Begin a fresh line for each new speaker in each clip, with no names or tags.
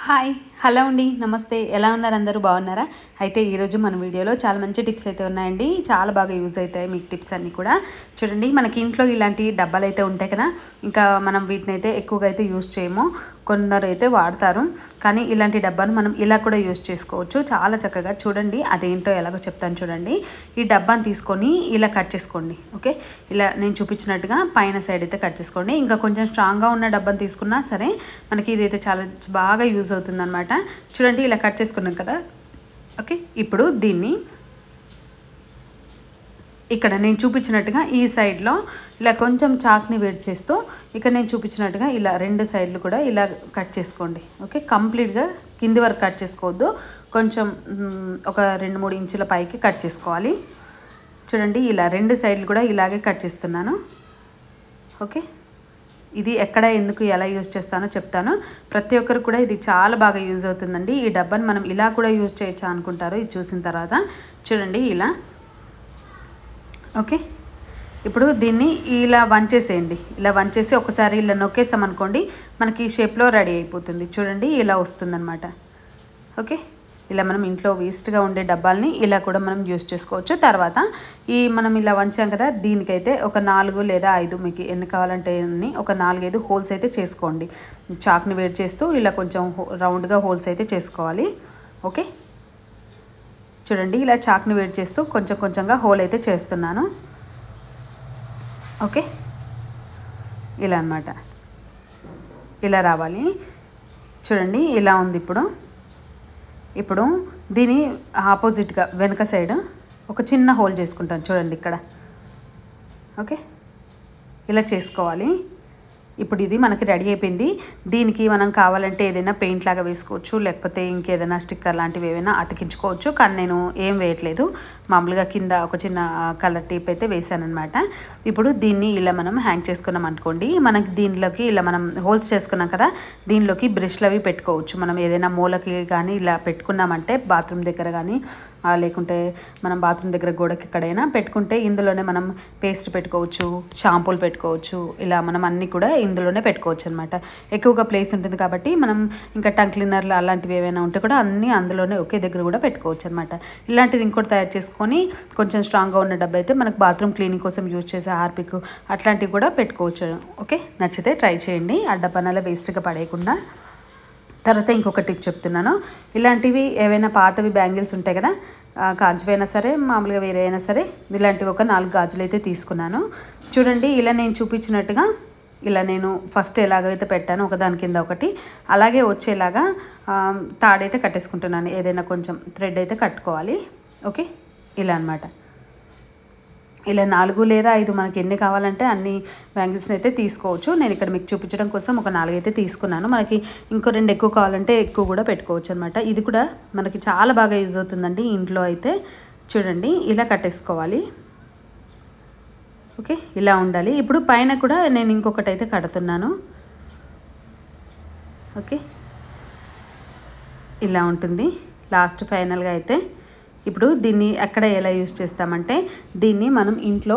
Hi hello అండి నమస్తే ఎలా ఉన్నారు అందరూ బాగున్నారా అయితే ఈరోజు మన వీడియోలో చాలా మంచి టిప్స్ అయితే ఉన్నాయండి చాలా బాగా యూజ్ అవుతాయి మీకు టిప్స్ అన్నీ కూడా చూడండి మనకి ఇంట్లో ఇలాంటి డబ్బాలు అయితే ఉంటాయి కదా ఇంకా మనం వీటిని అయితే ఎక్కువగా అయితే యూజ్ చేయము కొందరు అయితే వాడతారు కానీ ఇలాంటి డబ్బాను మనం ఇలా కూడా యూజ్ చేసుకోవచ్చు చాలా చక్కగా చూడండి అదేంటో ఎలాగో చెప్తాను చూడండి ఈ డబ్బాను తీసుకొని ఇలా కట్ చేసుకోండి ఓకే ఇలా నేను చూపించినట్టుగా పైన సైడ్ అయితే కట్ చేసుకోండి ఇంకా కొంచెం స్ట్రాంగ్గా ఉన్న డబ్బాను తీసుకున్నా సరే మనకి ఇదైతే చాలా బాగా యూజ్ అవుతుందన్నమాట చూడండి ఇలా కట్ చేసుకున్నాం కదా ఓకే ఇప్పుడు దీన్ని ఇక్కడ నేను చూపించినట్టుగా ఈ సైడ్లో ఇలా కొంచెం చాక్ని వేడి చేస్తూ ఇక్కడ నేను చూపించినట్టుగా ఇలా రెండు సైడ్లు కూడా ఇలా కట్ చేసుకోండి ఓకే కంప్లీట్గా కింది వరకు కట్ చేసుకోవద్దు కొంచెం ఒక 2-3 ఇంచుల పైకి కట్ చేసుకోవాలి చూడండి ఇలా రెండు సైడ్లు కూడా ఇలాగే కట్ చేస్తున్నాను ఓకే ఇది ఎక్కడ ఎందుకు ఎలా యూజ్ చేస్తానో చెప్తాను ప్రతి ఒక్కరు కూడా ఇది చాలా బాగా యూజ్ అవుతుందండి ఈ డబ్బాని మనం ఇలా కూడా యూజ్ చేయొచ్చా అనుకుంటారు ఇది చూసిన తర్వాత చూడండి ఇలా ఓకే ఇప్పుడు దీన్ని ఇలా వంచేసేయండి ఇలా వంచేసి ఒకసారి ఇలా నొక్కేసామనుకోండి మనకి ఈ షేప్లో రెడీ అయిపోతుంది చూడండి ఇలా వస్తుందన్నమాట ఓకే ఇలా మనం ఇంట్లో వేస్ట్గా ఉండే డబ్బాల్ని ఇలా కూడా మనం యూజ్ చేసుకోవచ్చు తర్వాత ఈ మనం ఇలా వంచాం కదా దీనికైతే ఒక 4 లేదా 5 మీకు ఎన్ని కావాలంటే అన్ని ఒక 4-5 హోల్స్ అయితే చేసుకోండి చాక్ని వేడి చేస్తూ ఇలా కొంచెం రౌండ్గా హోల్స్ అయితే చేసుకోవాలి ఓకే చూడండి ఇలా చాక్ని వేడి చేస్తూ కొంచెం కొంచెంగా హోల్ అయితే చేస్తున్నాను ఓకే ఇలా అన్నమాట ఇలా రావాలి చూడండి ఇలా ఉంది ఇప్పుడు దీని ఆపోజిట్గా వెనక సైడ్ ఒక చిన్న హోల్ చేసుకుంటాను చూడండి ఇక్కడ ఓకే ఇలా చేసుకోవాలి ఇప్పుడు ఇది మనకి రెడీ అయిపోయింది దీనికి మనం కావాలంటే ఏదైనా పెయింట్ లాగా వేసుకోవచ్చు లేకపోతే ఇంకేదైనా స్టిక్కర్ లాంటివి ఏమైనా అతికించుకోవచ్చు కానీ నేను ఏం వేయట్లేదు మామూలుగా కింద ఒక చిన్న కలర్ టేప్ అయితే వేసాను అనమాట ఇప్పుడు దీన్ని ఇలా మనం హ్యాంగ్ చేసుకున్నాం అనుకోండి మనకి దీనిలోకి ఇలా మనం హోల్స్ చేసుకున్నాం కదా దీనిలోకి బ్రష్లు అవి పెట్టుకోవచ్చు మనం ఏదైనా మూలకి కానీ ఇలా పెట్టుకున్నామంటే బాత్రూమ్ దగ్గర కానీ లేకుంటే మనం బాత్రూమ్ దగ్గర గోడకి ఎక్కడైనా పెట్టుకుంటే ఇందులోనే మనం పేస్ట్ పెట్టుకోవచ్చు షాంపూలు పెట్టుకోవచ్చు ఇలా మనం అన్నీ కూడా ఇందులోనే పెట్టుకోవచ్చు అనమాట ఎక్కువగా ప్లేస్ ఉంటుంది కాబట్టి మనం ఇంకా టంగ్ క్లీనర్లు అలాంటివి ఏమైనా ఉంటే కూడా అన్నీ అందులోనే ఒకే దగ్గర కూడా పెట్టుకోవచ్చు అనమాట ఇలాంటిది ఇంకోటి తయారు చేసుకొని కొంచెం స్ట్రాంగ్గా ఉన్న డబ్బా అయితే మనకు బాత్రూమ్ క్లీనింగ్ కోసం యూజ్ చేసే హార్పిక్ అట్లాంటివి కూడా పెట్టుకోవచ్చు ఓకే నచ్చితే ట్రై చేయండి ఆ డబ్బానాల వేస్ట్గా పడేయకుండా తర్వాత ఇంకొక టిప్ చెప్తున్నాను ఇలాంటివి ఏవైనా పాతవి బ్యాంగిల్స్ ఉంటాయి కదా కాంచివైనా సరే మామూలుగా వేరే అయినా సరే ఇలాంటివి ఒక 4 గాజులు అయితే తీసుకున్నాను చూడండి ఇలా నేను చూపించినట్టుగా ఇలా నేను ఫస్ట్ ఎలాగైతే పెట్టానో ఒకదాని కింద ఒకటి అలాగే వచ్చేలాగా తాడైతే కట్టేసుకుంటున్నాను ఏదైనా కొంచెం థ్రెడ్ అయితే కట్టుకోవాలి ఓకే ఇలా అన్నమాట ఇలా 4 లేదా 5 మనకి ఎన్ని కావాలంటే అన్ని బ్యాంగిల్స్ని అయితే తీసుకోవచ్చు నేను ఇక్కడ మీకు చూపించడం కోసం ఒక 4 అయితే తీసుకున్నాను మనకి ఇంకో 2 ఎక్కువ కావాలంటే ఎక్కువ కూడా పెట్టుకోవచ్చు అనమాట ఇది కూడా మనకి చాలా బాగా యూజ్ అవుతుందండి ఇంట్లో అయితే చూడండి ఇలా కట్టేసుకోవాలి ఓకే ఇలా ఉండాలి ఇప్పుడు పైన కూడా నేను ఇంకొకటి అయితే కడుతున్నాను ఓకే ఇలా ఉంటుంది లాస్ట్ ఫైనల్గా అయితే ఇప్పుడు దీన్ని ఎక్కడ ఎలా యూజ్ చేస్తామంటే దీన్ని మనం ఇంట్లో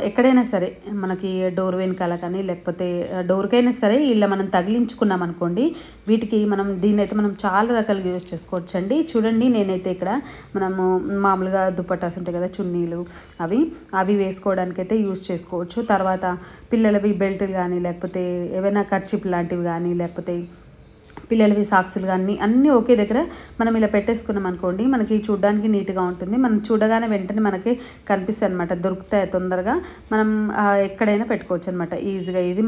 ఎక్కడైనా సరే మనకి డోర్ వెనకాల కానీ లేకపోతే డోర్కైనా సరే ఇలా మనం తగిలించుకున్నాం అనుకోండి వీటికి మనం దీన్ని అయితే మనం చాలా రకాలుగా యూజ్ చేసుకోవచ్చు అండి చూడండి నేనైతే ఇక్కడ మనము మామూలుగా దుపట్టాస్ ఉంటాయి కదా చున్నీలు అవి వేసుకోవడానికి అయితే యూజ్ చేసుకోవచ్చు తర్వాత పిల్లలవి బెల్ట్లు కానీ లేకపోతే ఏవైనా కర్చిప్ లాంటివి కానీ లేకపోతే పిల్లలవి సాక్సులు కానీ అన్నీ ఒకే దగ్గర మనం ఇలా పెట్టేసుకున్నాం అనుకోండి మనకి చూడడానికి నీట్గా ఉంటుంది మనం చూడగానే వెంటనే మనకి కనిపిస్తాయి అనమాట దొరుకుతాయి తొందరగా మనం ఎక్కడైనా పెట్టుకోవచ్చు అనమాట ఈజీగా ఇది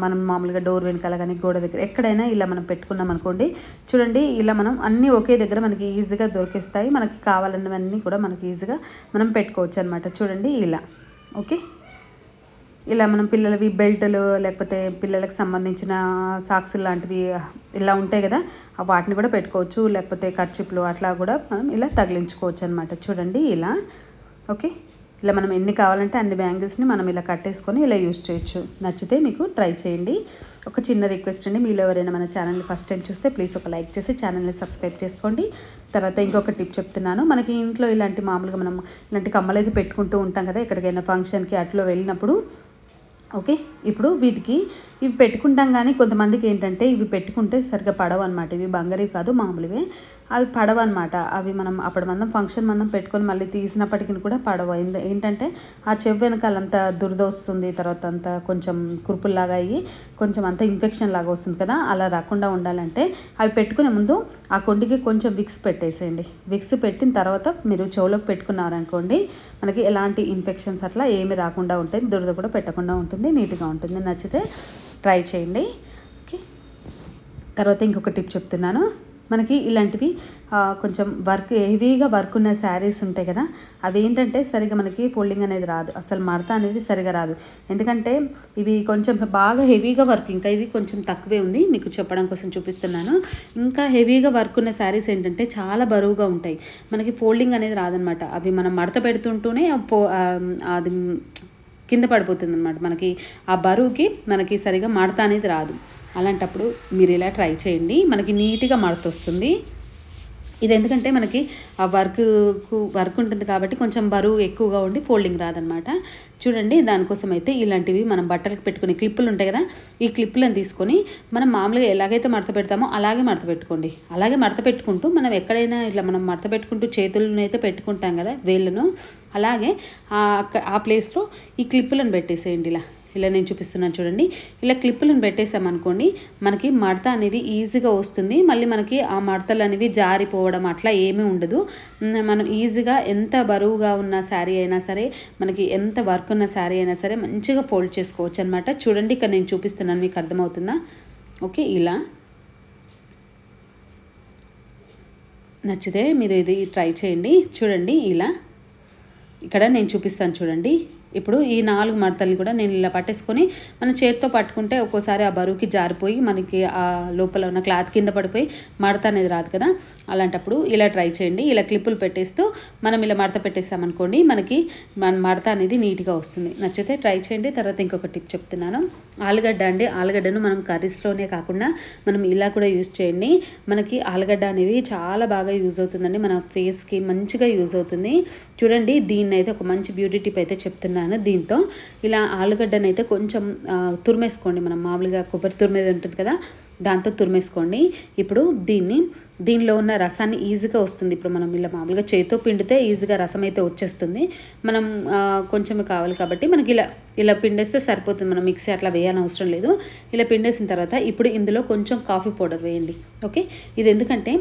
మనం మామూలుగా డోర్ వెనకాల కానీ గోడ దగ్గర ఎక్కడైనా ఇలా మనం పెట్టుకున్నాం అనుకోండి చూడండి ఇలా మనం అన్నీ ఒకే దగ్గర మనకి ఈజీగా దొరికేస్తాయి మనకి కావాలన్నవన్నీ కూడా మనకి ఈజీగా మనం పెట్టుకోవచ్చు అనమాట చూడండి ఇలా ఓకే ఇలా మనం పిల్లలవి బెల్టులు లేకపోతే పిల్లలకు సంబంధించిన సాక్సులు లాంటివి ఇలా ఉంటాయి కదా వాటిని కూడా పెట్టుకోవచ్చు లేకపోతే కర్చిప్లు అట్లా కూడా మనం ఇలా తగిలించుకోవచ్చు అనమాట చూడండి ఇలా ఓకే ఇలా మనం ఎన్ని కావాలంటే అన్ని బ్యాంగిల్స్ని మనం ఇలా కట్టేసుకొని ఇలా యూజ్ చేయొచ్చు నచ్చితే మీకు ట్రై చేయండి ఒక చిన్న రిక్వెస్ట్ అండి మీలో ఎవరైనా మన ఛానల్ని ఫస్ట్ టైం చూస్తే ప్లీజ్ ఒక లైక్ చేసి ఛానల్ని సబ్స్క్రైబ్ చేసుకోండి తర్వాత ఇంకొక టిప్ చెప్తున్నాను మనకి ఇంట్లో ఇలాంటి మామూలుగా మనం ఇలాంటి కమ్మలు అయితే పెట్టుకుంటూ ఉంటాం కదా ఎక్కడికైనా ఫంక్షన్కి అట్లా వెళ్ళినప్పుడు ఓకే ఇప్పుడు వీటికి ఇవి పెట్టుకుంటాం కానీ కొంతమందికి ఏంటంటే ఇవి పెట్టుకుంటే సరిగ్గా పడవు అనమాట. ఇవి బంగారు కాదు, మామూలువే. అవి పడవు అనమాట. అవి మనం అప్పుడు ఫంక్షన్ పెట్టుకొని మళ్ళీ తీసినప్పటికీ కూడా పడవు. ఏంటంటే ఆ చెవు వెనకాలంతా దురద వస్తుంది, తర్వాత అంతా కొంచెం కురుపుల్లాగా అయ్యి కొంచెం అంతా ఇన్ఫెక్షన్ లాగా వస్తుంది కదా. అలా రాకుండా ఉండాలంటే అవి పెట్టుకునే ముందు ఆ కొంటికి కొంచెం విక్స్ పెట్టేసేయండి. విక్స్ పెట్టిన తర్వాత మీరు చెవులోకి పెట్టుకున్నారనుకోండి, మనకి ఎలాంటి ఇన్ఫెక్షన్స్ అట్లా ఏమి రాకుండా ఉంటాయి, దురద కూడా పెట్టకుండా ఉంటుంది, నీట్గా ఉంటుంది. నచ్చితే ట్రై చేయండి. ఓకే, తర్వాత ఇంకొక టిప్ చెప్తున్నాను. మనకి ఇలాంటివి కొంచెం హెవీగా వర్క్ ఉన్న శారీస్ ఉంటాయి కదా, అవి ఏంటంటే సరిగా మనకి ఫోల్డింగ్ అనేది రాదు, అసలు మడత అనేది సరిగా రాదు. ఎందుకంటే ఇవి కొంచెం బాగా హెవీగా వర్క్, ఇంకా ఇది కొంచెం తక్కువే ఉంది, మీకు చెప్పడం కోసం చూపిస్తున్నాను. ఇంకా హెవీగా వర్క్ ఉన్న శారీస్ ఏంటంటే చాలా బరువుగా ఉంటాయి, మనకి ఫోల్డింగ్ అనేది రాదనమాట. అవి మనం మడత పెడుతుంటూనే అది కింద పడిపోతుంది అనమాట. మనకి ఆ బరువుకి మనకి సరిగా మడత అనేది రాదు. అలాంటప్పుడు మీరు ఇలా ట్రై చేయండి, మనకి నీట్గా మడత వస్తుంది. ఇది ఎందుకంటే మనకి ఆ వర్క్ ఉంటుంది కాబట్టి కొంచెం బరువు ఎక్కువగా ఉండి ఫోల్డింగ్ రాదనమాట. చూడండి, దానికోసం అయితే ఇలాంటివి మనం బట్టలకు పెట్టుకునే క్లిప్పులు ఉంటాయి కదా, ఈ క్లిప్పులను తీసుకొని మనం మామూలుగా ఎలాగైతే మడత పెడతామో అలాగే మడత పెట్టుకోండి. అలాగే మడత పెట్టుకుంటూ మనం ఎక్కడైనా ఇట్లా మనం మడత పెట్టుకుంటూ చేతులను అయితే పెట్టుకుంటాం కదా, వేళ్ళను, అలాగే ఆ ప్లేస్లో ఈ క్లిప్పులను పెట్టేసేయండి. ఇలా నేను చూపిస్తున్నాను చూడండి. ఇలా క్లిప్పులను పెట్టేసామనుకోండి, మనకి మడత అనేది ఈజీగా వస్తుంది. మళ్ళీ మనకి ఆ మడతలు అనేవి జారిపోవడం అట్లా ఏమీ ఉండదు. మనం ఈజీగా ఎంత బరువుగా ఉన్న శారీ అయినా సరే, మనకి ఎంత వర్క్ ఉన్న శారీ అయినా సరే మంచిగా ఫోల్డ్ చేసుకోవచ్చు అనమాట. చూడండి, ఇక్కడ నేను చూపిస్తున్నాను, మీకు అర్థమవుతుందా? ఓకే, ఇలా నచ్చితే మీరు ఇది ట్రై చేయండి. చూడండి, ఇలా ఇక్కడ నేను చూపిస్తాను చూడండి. ఇప్పుడు ఈ 4 మడతల్ని కూడా నేను ఇలా పట్టేసుకొని మనం చేతితో పట్టుకుంటే ఒక్కోసారి ఆ బరువుకి జారిపోయి మనకి ఆ లోపల ఉన్న క్లాత్ కింద పడిపోయి మడత అనేది రాదు కదా. అలాంటప్పుడు ఇలా ట్రై చేయండి. ఇలా క్లిప్పులు పెట్టేస్తూ మనం ఇలా మడత పెట్టేసామనుకోండి, మనకి మడత అనేది నీట్గా వస్తుంది. నచ్చితే ట్రై చేయండి. తర్వాత ఇంకొక టిప్ చెప్తున్నాను. ఆలుగడ్డను మనం కర్రీస్లోనే కాకుండా మనం ఇలా కూడా యూజ్ చేయండి. మనకి ఆలుగడ్డ అనేది చాలా బాగా యూజ్ అవుతుందండి, మన ఫేస్కి మంచిగా యూజ్ అవుతుంది. చూడండి, దీన్ని అయితే ఒక మంచి బ్యూటీ టిప్ అయితే చెప్తున్నాను. దీంతో ఇలా ఆలుగడ్డను అయితే కొంచెం తురిమేసుకోండి. మనం మామూలుగా కొబ్బరి తురిమేది ఉంటుంది కదా, దాంతో తురిమేసుకోండి. ఇప్పుడు దీనిలో ఉన్న రసాన్ని ఈజీగా వస్తుంది. ఇప్పుడు మనం ఇలా మామూలుగా చేతితో పిండితే ఈజీగా రసం అయితే వచ్చేస్తుంది. మనం కొంచెం కావాలి కాబట్టి మనకి ఇలా పిండేస్తే సరిపోతుంది. మనం మిక్సీ అట్లా వేయాలని అవసరం లేదు. ఇలా పిండేసిన తర్వాత ఇప్పుడు ఇందులో కొంచెం కాఫీ పౌడర్ వేయండి. ఓకే, ఇది ఎందుకంటే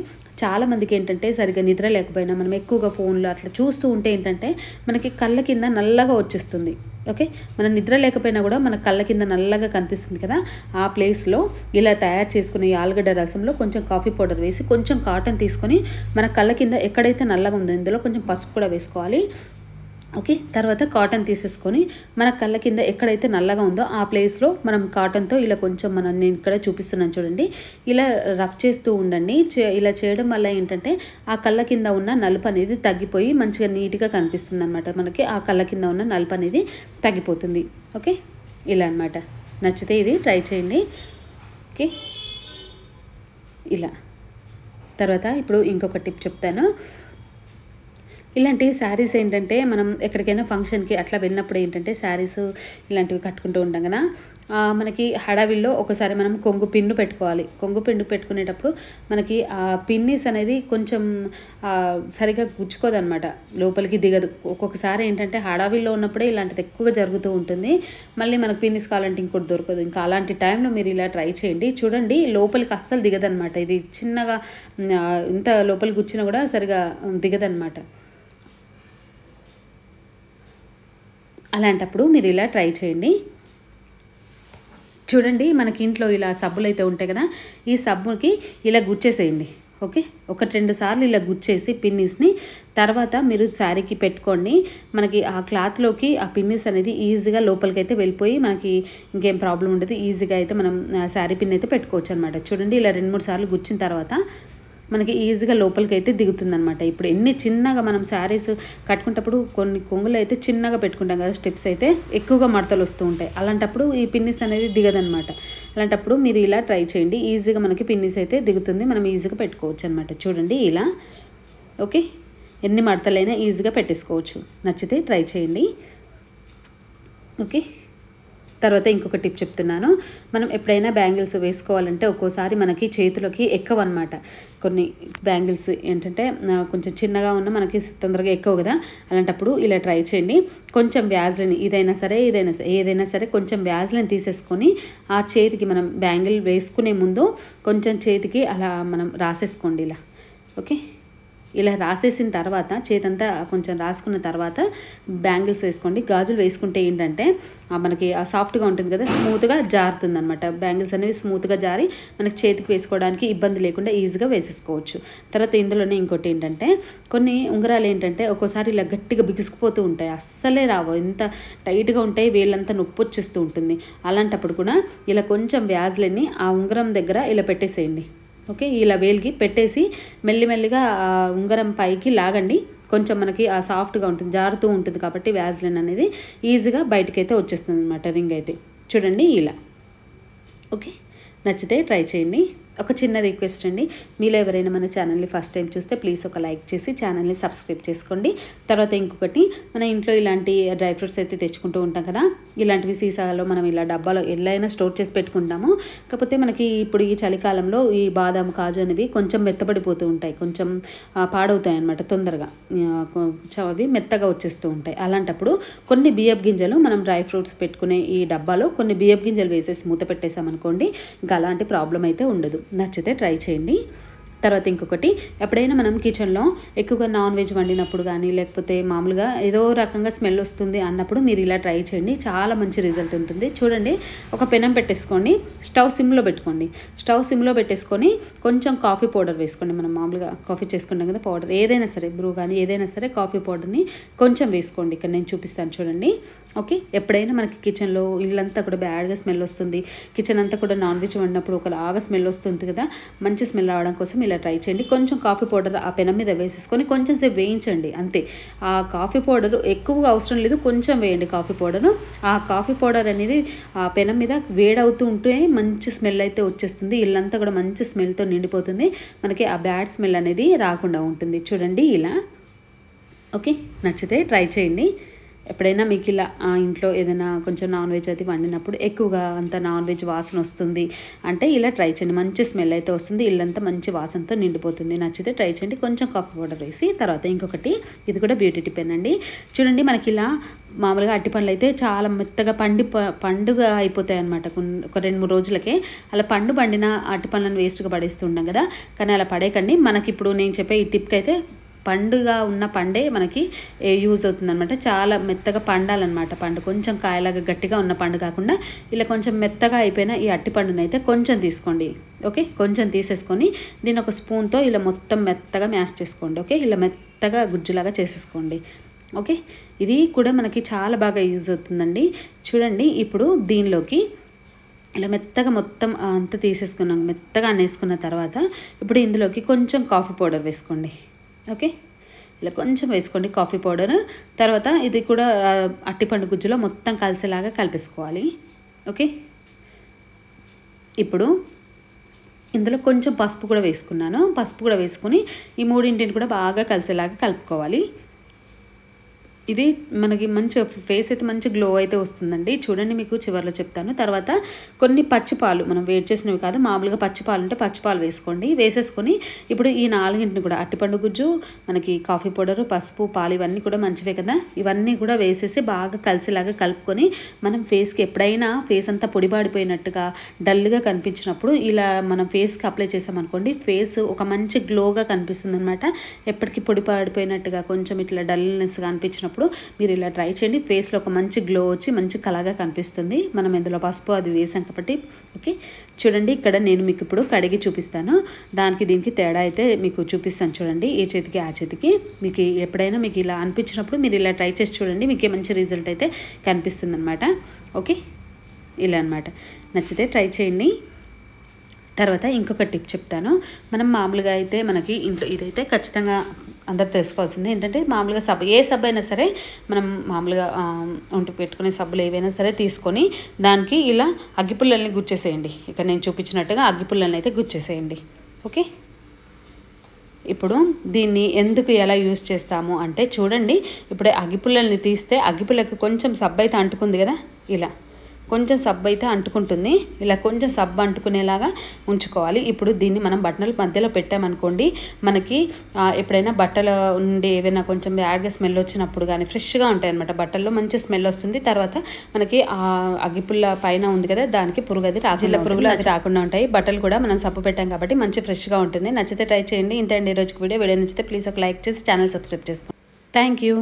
చాలామందికి ఏంటంటే సరిగ్గా నిద్ర లేకపోయినా మనం ఎక్కువగా ఫోన్లో అట్లా చూస్తూ ఉంటే ఏంటంటే మనకి కళ్ళ కింద నల్లగా వచ్చేస్తుంది. ఓకే, మనం నిద్ర లేకపోయినా కూడా మన కళ్ళ కింద నల్లగా కనిపిస్తుంది కదా, ఆ ప్లేస్లో ఇలా తయారు చేసుకునే ఆలుగడ్డ రసంలో కొంచెం కాఫీ పౌడర్ వేసి కొంచెం కాటన్ తీసుకొని మన కళ్ళ కింద ఎక్కడైతే నల్లగా ఉందో ఇందులో కొంచెం పసుపు కూడా వేసుకోవాలి. ఓకే, తర్వాత కాటన్ తీసేసుకొని మన కళ్ళ కింద ఎక్కడైతే నల్లగా ఉందో ఆ ప్లేస్లో మనం కాటన్తో ఇలా కొంచెం నేను ఇక్కడ చూపిస్తున్నాను చూడండి, ఇలా రఫ్ చేస్తూ ఉండండి. ఇలా చేయడం వల్ల ఏంటంటే ఆ కళ్ళ కింద ఉన్న నలుపు అనేది తగ్గిపోయి మంచిగా నీట్గా కనిపిస్తుంది అనమాట. మనకి ఆ కళ్ళ కింద ఉన్న నలుపు అనేది తగ్గిపోతుంది. ఓకే, ఇలా అనమాట. నచ్చితే ఇది ట్రై చేయండి. ఓకే, ఇలా. తర్వాత ఇప్పుడు ఇంకొక టిప్ చెప్తాను. ఇలాంటి శారీస్ ఏంటంటే మనం ఎక్కడికైనా ఫంక్షన్కి అట్లా వెళ్ళినప్పుడు ఏంటంటే శారీస్ ఇలాంటివి కట్టుకుంటూ ఉంటాం కదా, మనకి హడావిల్లో ఒకసారి మనం కొంగు పిన్ను పెట్టుకోవాలి. కొంగు పిన్ను పెట్టుకునేటప్పుడు మనకి ఆ పిన్నీస్ అనేది కొంచెం సరిగా గుచ్చుకోదనమాట, లోపలికి దిగదు. ఒక్కొక్కసారి ఏంటంటే హడావిల్లో ఉన్నప్పుడే ఇలాంటిది ఎక్కువగా జరుగుతూ ఉంటుంది. మళ్ళీ మనకు పిన్నీస్ కావాలంటే ఇంకోటి దొరకదు. ఇంకా అలాంటి టైంలో మీరు ఇలా ట్రై చేయండి. చూడండి, లోపలికి అస్సలు దిగదనమాట. ఇది చిన్నగా ఇంత లోపలికి గుచ్చినా కూడా సరిగా దిగదనమాట. అలాంటప్పుడు మీరు ఇలా ట్రై చేయండి. చూడండి, మనకి ఇంట్లో ఇలా సబ్బులు అయితే ఉంటాయి కదా, ఈ సబ్బుకి ఇలా గుచ్చేసేయండి. ఓకే, 1-2 సార్లు ఇలా గుచ్చేసి పిన్నీస్ని తర్వాత మీరు శారీకి పెట్టుకోండి. మనకి ఆ క్లాత్లోకి ఆ పిన్నీస్ అనేది ఈజీగా లోపలికి అయితే వెళ్ళిపోయి మనకి ఇంకేం ప్రాబ్లం ఉండదు. ఈజీగా అయితే మనం శారీ పిన్ అయితే పెట్టుకోవచ్చు అనమాట. చూడండి, ఇలా 2-3 సార్లు గుచ్చిన తర్వాత మనకి ఈజీగా లోపలికి అయితే దిగుతుందనమాట. ఇప్పుడు ఎన్ని చిన్నగా మనం శారీస్ కట్టుకునేటప్పుడు కొన్ని కొంగులు అయితే చిన్నగా పెట్టుకుంటాం కదా, స్టెప్స్ అయితే ఎక్కువగా మడతలు వస్తూ ఉంటాయి. అలాంటప్పుడు ఈ పిన్నిస్ అనేది దిగదనమాట. అలాంటప్పుడు మీరు ఇలా ట్రై చేయండి, ఈజీగా మనకి పిన్నిస్ అయితే దిగుతుంది, మనం ఈజీగా పెట్టుకోవచ్చు అనమాట. చూడండి, ఇలా. ఓకే, ఎన్ని మడతలైనా ఈజీగా పెట్టేసుకోవచ్చు. నచ్చితే ట్రై చేయండి. ఓకే, తర్వాత ఇంకొక టిప్ చెప్తున్నాను. మనం ఎప్పుడైనా బ్యాంగిల్స్ వేసుకోవాలంటే ఒక్కోసారి మనకి చేతులకి ఎక్కవన్నమాట. కొన్ని బ్యాంగిల్స్ ఏంటంటే కొంచెం చిన్నగా ఉన్న మనకి తొందరగా ఎక్కవు కదా, అలాంటప్పుడు ఇలా ట్రై చేయండి. కొంచెం వ్యాజ్లిన్ ఏదైనా సరే కొంచెం వ్యాజ్లిన్ తీసేసుకొని ఆ చేతికి మనం బ్యాంగిల్ వేసుకునే ముందు కొంచెం చేతికి అలా మనం రాసేసుకోండి ఇలా. ఓకే, ఇలా రాసేసిన తర్వాత చేతంతా కొంచెం రాసుకున్న తర్వాత బ్యాంగిల్స్ వేసుకోండి. గాజులు వేసుకుంటే ఏంటంటే మనకి ఆ సాఫ్ట్గా ఉంటుంది కదా, స్మూత్గా జారుతుంది అనమాట. బ్యాంగిల్స్ అనేవి స్మూత్గా జారి మనకి చేతికి వేసుకోవడానికి ఇబ్బంది లేకుండా ఈజీగా వేసేసుకోవచ్చు. తర్వాత ఇందులోనే ఇంకోటి ఏంటంటే కొన్ని ఉంగరాలు ఏంటంటే ఒక్కోసారి ఇలా గట్టిగా బిగుసుకుపోతూ ఉంటాయి, అస్సలే రావు, ఎంత టైట్గా ఉంటాయి, వేళ్ళంతా నొప్పి వచ్చేస్తూ ఉంటుంది. అలాంటప్పుడు కూడా ఇలా కొంచెం వ్యాజ్లిన్ని ఆ ఉంగరం దగ్గర ఇలా పెట్టేసేయండి. ఓకే, ఇలా వేలికి పెట్టేసి మెల్లిమెల్లిగా ఉంగరం పైకి లాగండి. కొంచెం మనకి ఆ సాఫ్ట్గా ఉంటుంది, జారుతూ ఉంటుంది కాబట్టి వ్యాజ్లిన్ అనేది ఈజీగా బయటకైతే వచ్చేస్తుంది అనమాట రింగ్ అయితే. చూడండి ఇలా. ఓకే, నచ్చితే ట్రై చేయండి. ఒక చిన్న రిక్వెస్ట్ అండి, మీలో ఎవరైనా మన ఛానల్ని ఫస్ట్ టైం చూస్తే ప్లీజ్ ఒక లైక్ చేసి ఛానల్ని సబ్స్క్రైబ్ చేసుకోండి. తర్వాత ఇంకొకటి, మన ఇంట్లో ఇలాంటి డ్రై ఫ్రూట్స్ అయితే తెచ్చుకుంటూ ఉంటాం కదా, ఇలాంటివి సీసాలో మనం ఇలా డబ్బాలో ఎలా స్టోర్ చేసి పెట్టుకుంటాము. కాకపోతే మనకి ఇప్పుడు ఈ చలికాలంలో ఈ బాదం కాజు అనేవి కొంచెం మెత్తబడిపోతూ ఉంటాయి, కొంచెం పాడవుతాయి అన్నమాట తొందరగా, అవి మెత్తగా వచ్చేస్తూ ఉంటాయి. అలాంటప్పుడు కొన్ని బియ్యపు గింజలు మనం డ్రై ఫ్రూట్స్ పెట్టుకునే ఈ డబ్బాలో కొన్ని బియ్యపు గింజలు వేసేసి మూత పెట్టేసామనుకోండి, ఇంకా అలాంటి ప్రాబ్లం అయితే ఉండదు. నచ్చితే ట్రై చేయండి. తర్వాత ఇంకొకటి, ఎప్పుడైనా మనం కిచెన్లో ఎక్కువగా నాన్ వెజ్ వండినప్పుడు కానీ లేకపోతే మామూలుగా ఏదో రకంగా స్మెల్ వస్తుంది అన్నప్పుడు మీరు ఇలా ట్రై చేయండి, చాలా మంచి రిజల్ట్ ఉంటుంది. చూడండి, ఒక పెనం పెట్టేసుకోండి, స్టవ్ సిమ్లో పెట్టుకోండి. స్టవ్ సిమ్లో పెట్టేసుకొని కొంచెం కాఫీ పౌడర్ వేసుకోండి. మనం మామూలుగా కాఫీ చేసుకుంటాం కదా పౌడర్, ఏదైనా సరే బ్రూ కానీ ఏదైనా సరే కాఫీ పౌడర్ని కొంచెం వేసుకోండి. ఇక్కడ నేను చూపిస్తాను చూడండి. ఓకే, ఎప్పుడైనా మనకి కిచెన్లో ఇల్లంతా కూడా బ్యాడ్గా స్మెల్ వస్తుంది, కిచెన్ అంతా కూడా నాన్ వెజ్ వండినప్పుడు ఒకలాగా స్మెల్ వస్తుంది కదా, మంచి స్మెల్ రావడం కోసం ఇలా ట్రై చేయండి. కొంచెం కాఫీ పౌడర్ ఆ పెనం మీద వేసేసుకొని కొంచెం సేపు వేయించండి అంతే. ఆ కాఫీ పౌడర్ ఎక్కువగా అవసరం లేదు, కొంచెం వేయండి కాఫీ పౌడరు. ఆ కాఫీ పౌడర్ అనేది ఆ పెనం మీద వేడవుతూ ఉంటే మంచి స్మెల్ అయితే వచ్చేస్తుంది, ఇల్లంతా కూడా మంచి స్మెల్తో నిండిపోతుంది, మనకి ఆ బ్యాడ్ స్మెల్ అనేది రాకుండా ఉంటుంది. చూడండి ఇలా. ఓకే, నచ్చితే ట్రై చేయండి. ఎప్పుడైనా మీకు ఇలా ఇంట్లో ఏదైనా కొంచెం నాన్ వెజ్ అది వండినప్పుడు ఎక్కువగా అంత నాన్ వెజ్ వాసన వస్తుంది అంటే ఇలా ట్రై చేయండి, మంచి స్మెల్ అయితే వస్తుంది, ఇల్లంతా మంచి వాసనతో నిండిపోతుంది. నచ్చితే ట్రై చేయండి. కొంచెం కాఫీ పౌడర్ వేసి. తర్వాత ఇంకొకటి, ఇది కూడా బ్యూటీ టిప్ అండి. చూడండి, మనకి ఇలా మామూలుగా అరటిపండ్లు అయితే చాలా మెత్తగా పండుగ అయిపోతాయి అన్నమాట ఒక 2-3 రోజులకే. అలా పండిన అరటిపండ్లను వేస్ట్గా పడేస్తుంటాం కదా, కానీ అలా పడేయకండి. మనకి ఇప్పుడు నేను చెప్పే ఈ టిప్కి అయితే పండుగ ఉన్న పండే మనకి యూజ్ అవుతుందన్నమాట. చాలా మెత్తగా పండాలన్నమాట పండు, కొంచెం కాయలాగా గట్టిగా ఉన్న పండు కాకుండా ఇలా కొంచెం మెత్తగా అయిపోయిన ఈ అట్టి పండుని అయితే కొంచెం తీసుకోండి. ఓకే, కొంచెం తీసేసుకొని దీన్ని ఒక స్పూన్తో ఇలా మొత్తం మెత్తగా మ్యాష్ చేసుకోండి. ఓకే, ఇలా మెత్తగా గుజ్జులాగా చేసేసుకోండి. ఓకే, ఇది కూడా మనకి చాలా బాగా యూజ్ అవుతుందండి. చూడండి, ఇప్పుడు దీనిలోకి ఇలా మెత్తగా మొత్తం అంతా తీసేసుకున్నాం, మెత్తగా అనేసుకున్న తర్వాత ఇప్పుడు ఇందులోకి కొంచెం కాఫీ పౌడర్ వేసుకోండి. ఓకే, ఇలా కొంచెం వేసుకోండి కాఫీ పౌడర్. తర్వాత ఇది కూడా అట్టిపండు గుజ్జులో మొత్తం కలిసేలాగా కలిపేసుకోవాలి. ఓకే, ఇప్పుడు ఇందులో కొంచెం పసుపు కూడా వేసుకున్నాను. పసుపు కూడా వేసుకొని ఈ మూడింటిని కూడా బాగా కలిసేలాగా కలుపుకోవాలి. ఇది మనకి మంచి ఫేస్ అయితే మంచి గ్లో అయితే వస్తుందండి. చూడండి, మీకు చివరిలో చెప్తాను. తర్వాత కొన్ని పచ్చిపాలు, మనం వేడి చేసినవి కాదు, మామూలుగా పచ్చిపాలు ఉంటే పచ్చిపాలు వేసుకోండి. వేసేసుకొని ఇప్పుడు ఈ 4ని కూడా అట్టిపండు గుజ్జు, మనకి కాఫీ పౌడరు, పసుపు, పాలు ఇవన్నీ కూడా మంచివే కదా, ఇవన్నీ కూడా వేసేసి బాగా కలిసేలాగా కలుపుకొని మనం ఫేస్కి ఎప్పుడైనా ఫేస్ అంతా పొడిబాడిపోయినట్టుగా డల్గా కనిపించినప్పుడు ఇలా మనం ఫేస్కి అప్లై చేసామనుకోండి, ఫేస్ ఒక మంచి గ్లోగా కనిపిస్తుంది అనమాట. ఎప్పటికీ పొడిబాడిపోయినట్టుగా కొంచెం ఇట్లా డల్నెస్గా అనిపించినప్పుడు మీరు ఇలా ట్రై చేయండి. ఫేస్లో ఒక మంచి గ్లో వచ్చి మంచి కలగా కనిపిస్తుంది. మనం ఇందులో పసుపు అది వేసాం కాబట్టి. ఓకే, చూడండి, ఇక్కడ నేను మీకు ఇప్పుడు కడిగి చూపిస్తాను, దానికి దీనికి తేడా అయితే మీకు చూపిస్తాను. చూడండి, ఏ చేతికి ఆ చేతికి. మీకు ఎప్పుడైనా మీకు ఇలా అనిపించినప్పుడు మీరు ఇలా ట్రై చేసి చూడండి, మీకు మంచి రిజల్ట్ అయితే కనిపిస్తుంది అనమాట. ఓకే, ఇలా అనమాట. నచ్చితే ట్రై చేయండి. తర్వాత ఇంకొక టిప్ చెప్తాను. మనం మామూలుగా అయితే మనకి ఇంట్లో ఇదైతే ఖచ్చితంగా అందరు తెలుసుకోవాల్సింది ఏంటంటే, మామూలుగా సబ్బు, ఏ సబ్బు అయినా సరే మనం మామూలుగా ఒంటికి పెట్టుకునే సబ్బులు ఏవైనా సరే తీసుకొని దానికి ఇలా అగ్గిపుల్లల్ని గుచ్చేసేయండి. ఇక్కడ నేను చూపించినట్టుగా అగ్గిపుల్లల్ని అయితే గుచ్చేసేయండి. ఓకే, ఇప్పుడు దీన్ని ఎందుకు ఎలా యూజ్ చేస్తాము అంటే, చూడండి, ఇప్పుడే అగ్గిపుల్లల్ని తీస్తే అగ్గిపుల్లకి కొంచెం సబ్బు అయితే అంటుకుంది కదా, ఇలా కొంచెం సబ్బు అయితే అంటుకుంటుంది. ఇలా కొంచెం సబ్బు అంటుకునేలాగా ఉంచుకోవాలి. ఇప్పుడు దీన్ని మనం బట్టల మధ్యలో పెట్టామనుకోండి, మనకి ఎప్పుడైనా బట్టలు ఉండి ఏవైనా కొంచెం బ్యాడ్గా స్మెల్ వచ్చినప్పుడు కానీ ఫ్రెష్గా ఉంటాయి అనమాట. బట్టల్లో మంచి స్మెల్ వస్తుంది. తర్వాత మనకి అగ్గిపుల్ల పైన ఉంది కదా, దానికి పురుగు అది జిల్ల పురుగులు అది రాకుండా ఉంటాయి. బట్టలు కూడా మనం సబ్బు పెట్టాం కాబట్టి మంచి ఫ్రెష్గా ఉంటుంది. నచ్చితే ట్రై చేయండి. ఇంత అండి ఈరోజుకి వీడియో నచ్చితే ప్లీజ్ ఒక లైక్ చేసి ఛానల్ సబ్స్క్రైబ్ చేసుకోండి. Thank you.